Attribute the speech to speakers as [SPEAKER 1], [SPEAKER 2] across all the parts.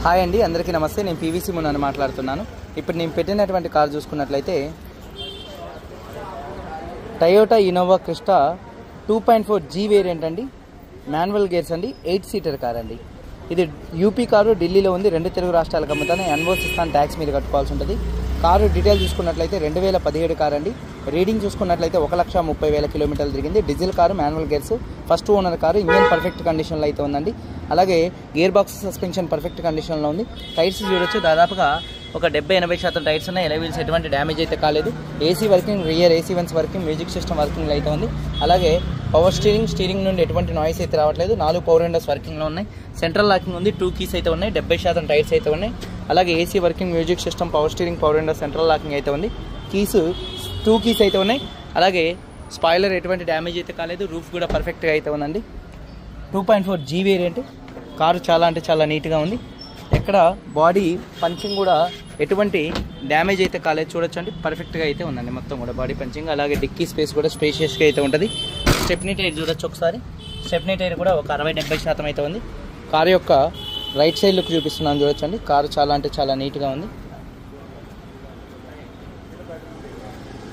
[SPEAKER 1] Hi అండి, అందరికీ నమస్తే. నేను పీవీసీ మున్నాను మాట్లాడుతున్నాను. ఇప్పుడు నేను పెట్టినటువంటి కార్ చూసుకున్నట్లయితే Toyota Innova Crysta 2.4G variant అండి. మాన్యువల్ గేర్స్ అండి. 8 సీటర్ కార్ అండి. ఇది యూపీ కారు, ఢిల్లీలో ఉంది. 2 తెలుగు రాష్ట్రాలకు అమ్ముతాను. ఎన్ఓసి ఇస్తాను, ట్యాక్స్ మీరు కట్టుకోవాల్సి ఉంటుంది. కారు డీటెయిల్ చూసుకున్నట్లయితే 2017 కార్ అండి. రీడింగ్ చూసుకున్నట్లయితే 1,30,000 కిలోమీటర్లు తిరిగింది. Diesel car, manual gears, first owner car. Engine perfect కండిషన్లో అయితే ఉందండి. అలాగే గేర్ బాక్స్, సస్పెన్షన్ పర్ఫెక్ట్ కండిషన్లో ఉంది. టైర్స్ చూడొచ్చు, దాదాపుగా ఒక 70-80% టైర్స్ ఉన్నాయి. ఎలా వీల్స్ ఎటువంటి డ్యామేజ్ అయితే కాలేదు. AC working, rear AC veins working, music system working అయితే ఉంది. అలాగే పవర్ స్టీరింగ్ నుండి ఎటువంటి నాయిస్ అయితే రావట్లేదు. 4 పవర్ విండోస్ వర్కింగ్లో ఉన్నాయి. సెంట్రల్ లాకింగ్ ఉంది. 2 కీస్ అయితే ఉన్నాయి. 70% టైర్స్ అయితే ఉన్నాయి. అలాగే AC working, music system, power steering, power Windows, central locking అయితే ఉంది. కీస్ 2 కీస్ అయితే ఉన్నాయి. అలాగే స్పాయిలర్ ఎటువంటి డ్యామేజ్ అయితే కాలేదు. రూఫ్ కూడా పర్ఫెక్ట్గా అయితే ఉందండి. 2.4G వేరియంట్ కారు చాలా అంటే చాలా నీట్గా ఉంది. ఎక్కడ బాడీ పంచింగ్ కూడా ఎటువంటి డ్యామేజ్ అయితే కాలేదు. చూడొచ్చు అండి, పర్ఫెక్ట్గా అయితే ఉందండి మొత్తం కూడా బాడీ పంచింగ్. అలాగే డిక్కీ స్పేస్ కూడా స్పేషియస్గా అయితే ఉంటుంది. స్టెప్నీ టైర్ చూడొచ్చు ఒకసారి. స్టెప్నీ టైర్ కూడా ఒక 60-70% అయితే ఉంది. కారు యొక్క రైట్ సైడ్ లుక్ చూపిస్తున్నాను, చూడొచ్చు అండి. కారు చాలా అంటే చాలా నీట్గా ఉంది.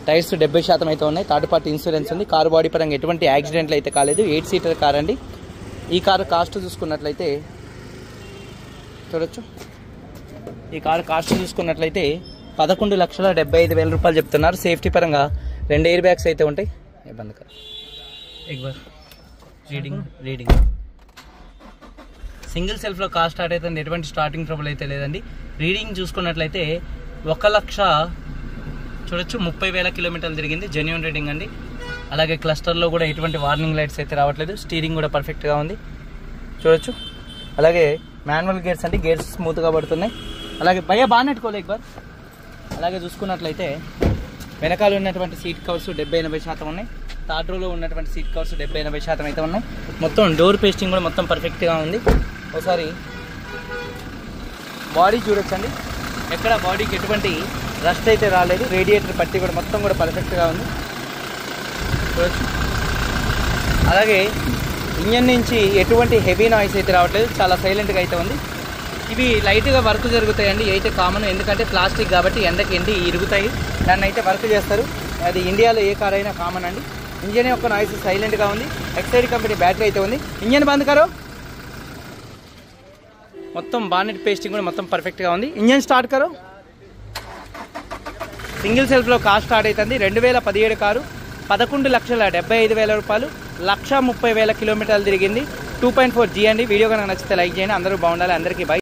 [SPEAKER 1] టైర్స్ 70% అయితే ఉన్నాయి. థర్డ్ పార్టీ ఇన్సూరెన్స్ ఉంది. కారు బాడీ పరంగా ఎటువంటి యాక్సిడెంట్లు అయితే కాలేదు. 8 సీటర్ కార్ అండి. ఈ కారు కాస్ట్ చూసుకున్నట్లయితే చూడొచ్చు. ఈ కారు కాస్ట్ చూసుకున్నట్లయితే 11,75,000 రూపాయలు చెప్తున్నారు. సేఫ్టీ పరంగా 2 ఎయిర్ బ్యాగ్స్ అయితే ఉంటాయి. ఇబ్బంది కాదు. రీడింగ్ సింగిల్ సెల్ఫ్లో కార్ స్టార్ట్ అయితే ఎటువంటి స్టార్టింగ్ ట్రబుల్ అయితే లేదండి. రీడింగ్ చూసుకున్నట్లయితే 1,30,000 కిలోమీటర్లు తిరిగింది. జెన్యూన్ రీడింగ్ అండి. అలాగే క్లస్టర్లో కూడా ఎటువంటి వార్నింగ్ లైట్స్ అయితే రావట్లేదు. స్టీరింగ్ కూడా పర్ఫెక్ట్గా ఉంది, చూడొచ్చు. అలాగే మాన్యువల్ గేర్స్ అండి. గేర్స్ స్మూత్గా పడుతున్నాయి. అలాగే బాగా నెట్టుకోలే బార్. అలాగే చూసుకున్నట్లయితే వెనకాల ఉన్నటువంటి సీట్ కవర్స్ 70-80% ఉన్నాయి. థర్డ్ రోలో ఉన్నటువంటి సీట్ కవర్స్ 70-80% అయితే ఉన్నాయి. మొత్తం డోర్ పేస్టింగ్ కూడా మొత్తం పర్ఫెక్ట్గా ఉంది. ఒకసారి బాడీ చూడొచ్చండి. ఎక్కడ బాడీకి ఎటువంటి రస్ట్ అయితే రాలేదు. రేడియేటర్ పట్టి కూడా మొత్తం కూడా పర్ఫెక్ట్గా ఉంది, చూడొచ్చు. అలాగే ఇంజన్ నుంచి ఎటువంటి హెవీ నాయిస్ అయితే రావట్లేదు. చాలా సైలెంట్గా అయితే ఉంది. ఇవి లైట్గా వర్క్ జరుగుతాయండి. అయితే కామన్, ఎందుకంటే ప్లాస్టిక్ కాబట్టి ఎండకి ఎండి ఇరుగుతాయి. దాన్ని అయితే వర్క్ చేస్తారు. అది ఇండియాలో ఏ కార్ అయినా కామన్ అండి. ఇంజన్ యొక్క నాయిస్ సైలెంట్గా ఉంది. ఎక్సైడ్ కంపెనీ బ్యాటరీ అయితే ఉంది. ఇంజన్ బంద్ కరో. మొత్తం బానెట్ పేస్టింగ్ కూడా మొత్తం పర్ఫెక్ట్గా ఉంది. ఇంజన్ స్టార్ట్ కరో. సింగిల్ సెల్ఫ్లో కార్ స్టార్ట్ అవుతుంది. 2017 కారు, 11,75,000 రూపాయలు, 1,30,000 కిలోమీటర్లు తిరిగింది. 2.4G అండి. వీడియో కనుక నచ్చితే లైక్ చేయండి. అందరూ బాగుండాలి. అందరికీ బై.